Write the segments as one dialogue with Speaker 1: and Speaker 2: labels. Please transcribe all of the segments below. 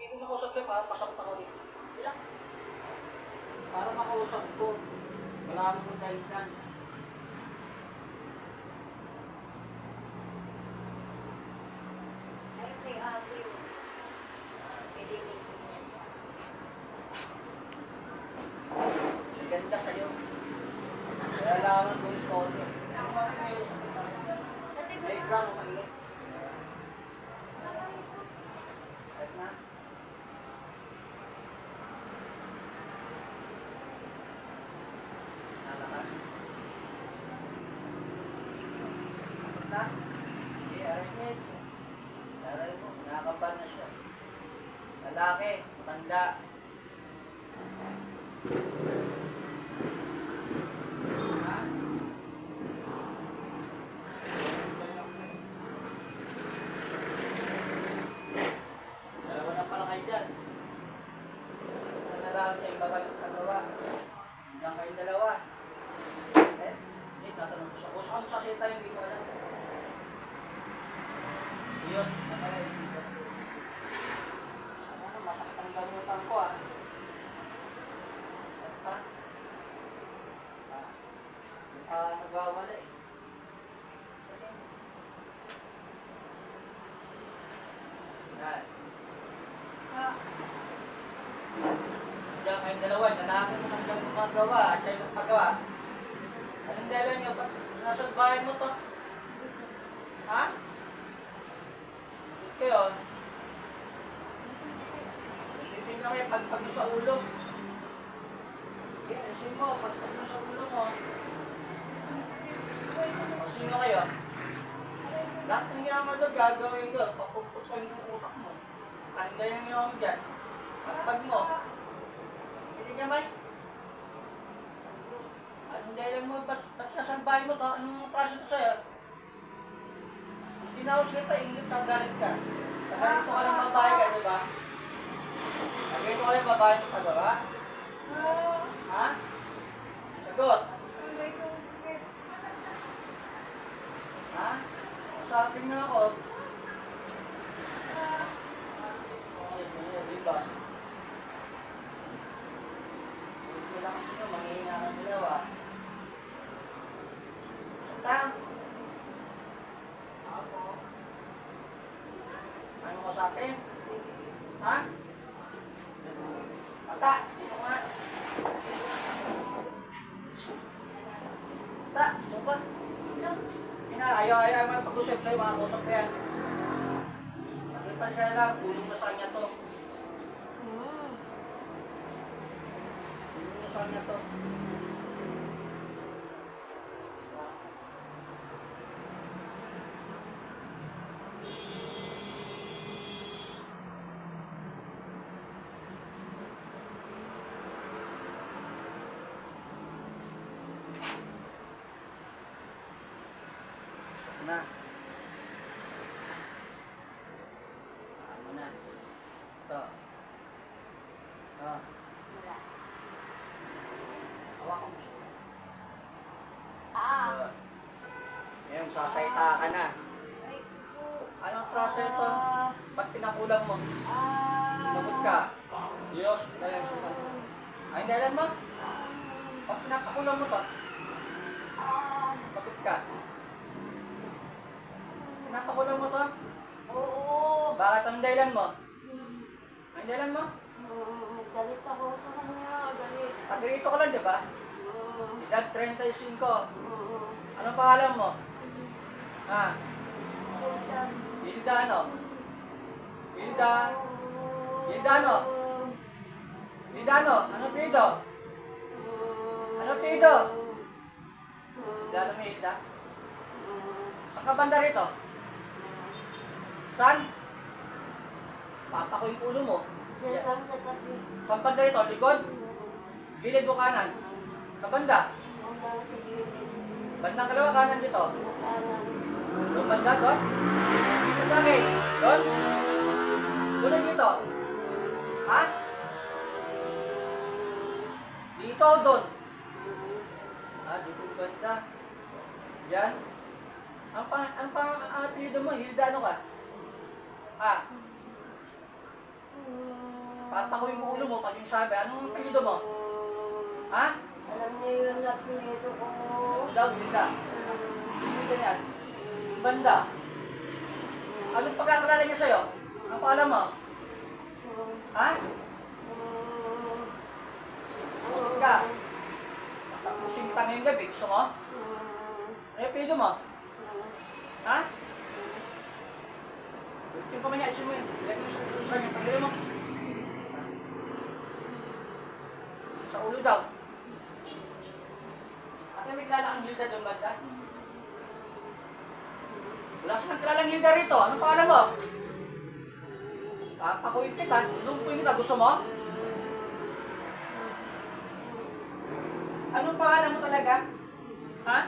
Speaker 1: Hindi ko makausap sa'yo, parang pasakot ako dito.
Speaker 2: Ilang?
Speaker 1: Para makausap ko. Wala mong dahilan.
Speaker 2: Ay, kay ate. Pwede meeting niya siya.
Speaker 1: Ang ganda sa'yo. Kaya laman ko yung sponsor. May brown o mainit. Kahit na. Nalakas. Sakit na. Hindi, aray mo. Aray mo. Nakakaban na siya. Lalaki. Matanda. Ha? Dalawa na pala kayo dyan. Ano na lang sa iba kayo kagawa? Diyan kayong dalawa. Eh, hindi, tatanong ko siya. Kung saan mo sasita yung hindi ko alam. Diyos, nakala yung dito. Sana masakit ang gamutan ko ah. Masakit pa. Nagwawala eh. Yan. Diyan kayong dalawa, lalaki mo hanggang gumagawa at siya yung pagawa. Anong dahilan niyo? Nasa bahay mo to? Ha? Kayo? Pipin kami pagpag sa ulo. Alisin mo, pagpag sa ulo mo. O sino kayo? Lahat ng ginawa doon, gagawin ko. Papuputkan yung utak mo. Tanda yung ginawa mo dyan. Pagpag mo. Hindi niya may? Anong dahilan mo? Ba't nasambahin mo to? Anong kaso to sa'yo? Tinawas kita, ingit kang galit ka. Nagalito ka lang babae ka, di ba? Nagalito ka lang babae ng pagawa? Ha? Sagot? Ha? Usapin na ako. Sige, di ba? Wala kasi nyo, manghihina kang dalawa. Satang! Ano mo sa akin? Ha? Ata! Ito nga! Ata! Ito ba? Ayaw pag-usap sa'yo, mga kusap ko yan. Nakipas ka lang, tulong mo sa kanya to. Tulong mo sa kanya to. Na. Ano na? Ito. Ito.
Speaker 2: Wala.
Speaker 1: Hawakan mo siya.
Speaker 2: Ah.
Speaker 1: Ngayon, sasaita ka na.
Speaker 2: Ay, ko.
Speaker 1: Anong proseso ito? Ba't pinakulang mo? Lagot ka. Diyos, dahilan siya. Ay, dahilan mo? Ba't pinapakulang mo to? Lagot ka. Pinapakulang mo to?
Speaker 2: Oo.
Speaker 1: Bakit ang dahilan mo? Ang dahilan mo?
Speaker 2: Galit ako sa kanya. Galit.
Speaker 1: Pagdito ka lang, di ba? Edad 35. Anong pangalan mo? Ha? Hilda ano? Hilda? Hilda ano? Hilda ano? Ano pido? Ano pido? Hilda mo Hilda? Saan ka banda rito? Saan? Papa ko yung ulo mo.
Speaker 2: Diyan lang sa tabi.
Speaker 1: Saan banda rito? Likod? Gilid o kanan? Kabanda?
Speaker 2: Diyan lang sa gilid.
Speaker 1: Bandang kalawa kanan dito.
Speaker 2: Kanan.
Speaker 1: Doon banda doon? Dito sa akin. Doon? Doon na dito. Ha? Dito o doon? Dito banda. Yan. Ang apelyido mo, Hilda ano ka? Papakuin mo ulo mo pag yung sabi. Anong apelido mo? Ha?
Speaker 2: Alam niyo yung apelido ko.
Speaker 1: Ano daw, Hilda? Hilda niyan. Banda. Anong pagkakalala niya sa'yo? Ang pangalan mo? Ha? Sumusik ka. Tapusin kita ngayong gabi. Gusto mo? Ano yung apelido mo? Ha? Yung pamanya, isin mo yun. Ilagay mo sa ulo sa'yo. Pagkali mo. Sa ulo daw. Ate, may kilala kang Hilda doon banda? Wala silang kilalang Hilda rito. Anong pangalan mo? Papakuin kita. Lumpuin kita. Gusto mo? Anong pangalan mo talaga? Ha?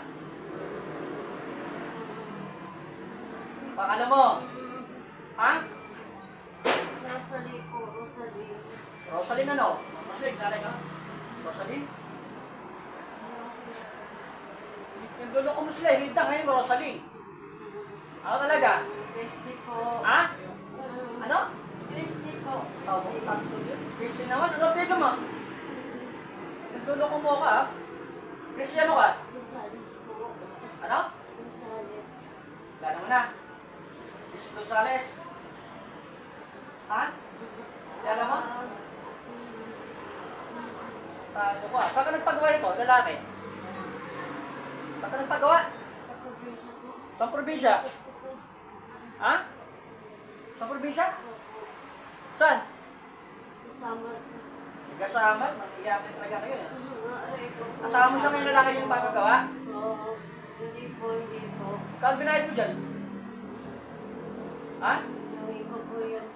Speaker 1: Pangalan mo? Ha?
Speaker 2: Rosalie po, Rosalie.
Speaker 1: Rosaline ano? Rosaline, kilala ka? Rosaline? Yung dulo ko mo sila, Hilda ngayon, Rosaline. Ano talaga?
Speaker 2: Christy po.
Speaker 1: Ha? Ano?
Speaker 2: Christy po.
Speaker 1: Oh, Christian naman, ano pwede mo? Yung dulo ko mo ka, ha? Cristiano ka?
Speaker 2: Gonzales po.
Speaker 1: Ano?
Speaker 2: Gonzales.
Speaker 1: Kilala mo na. Chris Gonzales. Ha? Kilala mo? Tago ko. Saan ka nagpagawa nito? Lalaki? Saan ka nagpagawa?
Speaker 2: Sa probinsya po.
Speaker 1: Saan probinsya?
Speaker 2: Gusto po.
Speaker 1: Ha? Saan probinsya? Saan?
Speaker 2: Kasama po.
Speaker 1: Nagkasama? Mag-iyakin talaga kayo. Eh.
Speaker 2: Aray ko po.
Speaker 1: Kasama mo siya ngayon lalaki yung papagawa?
Speaker 2: Oo. Hindi po, hindi po.
Speaker 1: Kano binayad mo dyan? Ha?
Speaker 2: Gawin ko po yun.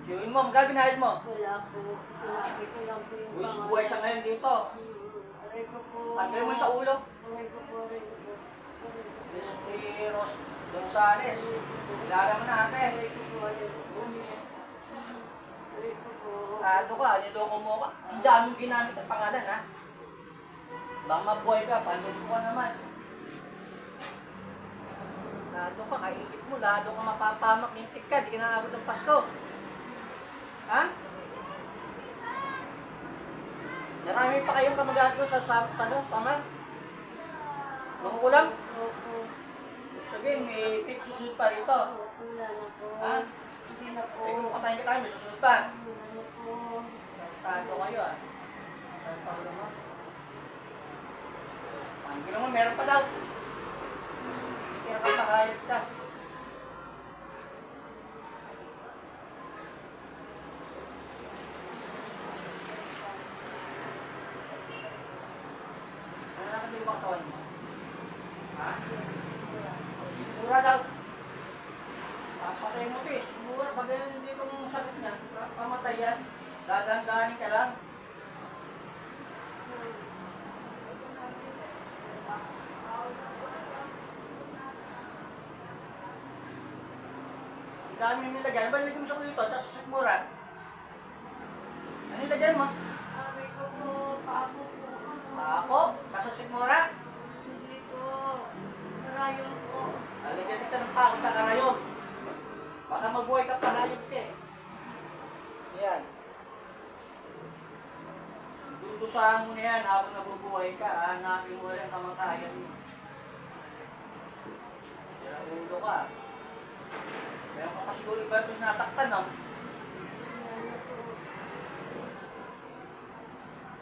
Speaker 1: Yun mo, magkano binayad mo?
Speaker 2: Wala po. Sinabi ko lang po yung
Speaker 1: Buwis buhay siya ngayon dito.
Speaker 2: Aray ko po.
Speaker 1: Tanggalin mo yung sa ulo.
Speaker 2: Aray ko po, aray ko po. Aray ko po.
Speaker 1: Christy Gonzales. Kilala mo na ate.
Speaker 2: Aray ko po, aray ko po. Aray ko po.
Speaker 1: Tato ka, niloko mo ka. Ang daming ginamit ang pangalan ha. Baka mabuhay ka, panulo ka naman. Lalo ka, kaingit mo, lalo ka mapapamak, lintik ka, di ka nakabot ng Pasko. Ha? Marami pa kayong kamag-anak ko sa Samar? Mangukulam?
Speaker 2: Opo.
Speaker 1: Sabihin, may pit susunod pa rito.
Speaker 2: Opo, wala na po.
Speaker 1: Ha?
Speaker 2: Hindi na po.
Speaker 1: Eh, kung katayin ka tayo, may susunod pa.
Speaker 2: Wala na po.
Speaker 1: Tago kayo ah. Saan pa ulo mo? Ang ginawa mo, meron pa daw. Hindi ka makahayag ka. Ano na kami yung katawan mo? Ha? Sigura daw. Patay mo ito eh. Sigura, pag hindi itong sakit niya, pamatay yan. Dadan-dahanin ka lang. Ang dami yung nilagay. Ano ba nilagay mo sa kulito? Tapos sa sikmura? Ano nilagay mo?
Speaker 2: Aray ko po, paabo po.
Speaker 1: Ako? Kaso sikmura?
Speaker 2: Hindi po. Marayon po.
Speaker 1: Alagyan kita ng pakot sa karayon. Baka mabuhay ka pa hayop ka eh. Yan. Dudusahan mo na yan habang nabubuhay ka. Hanapin mo lang kamatayan mo. Yan ulo ka. Meron ka pa siguro iba ito sinasaktan, no?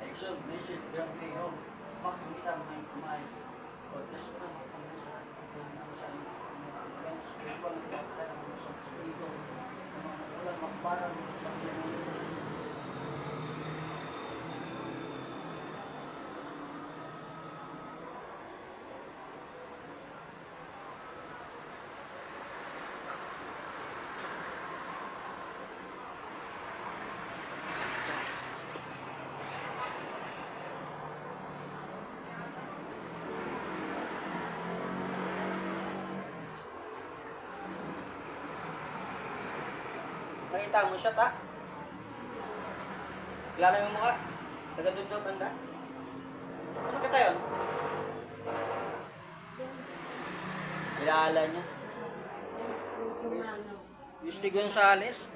Speaker 1: Exo, message, grand playo. Makikita mo ngayon kumain. O, gusto ko na makamusa. Sa mga spiritual na kapatid ng sa spirito. Mga walang makbarang sa kanyang nakita mo siya, ta? Kilala mo yung mukha? Taga-dundot, banda? Ano kita yun? Kilala niya.
Speaker 2: Yung kumano.
Speaker 1: Christy Gonzales?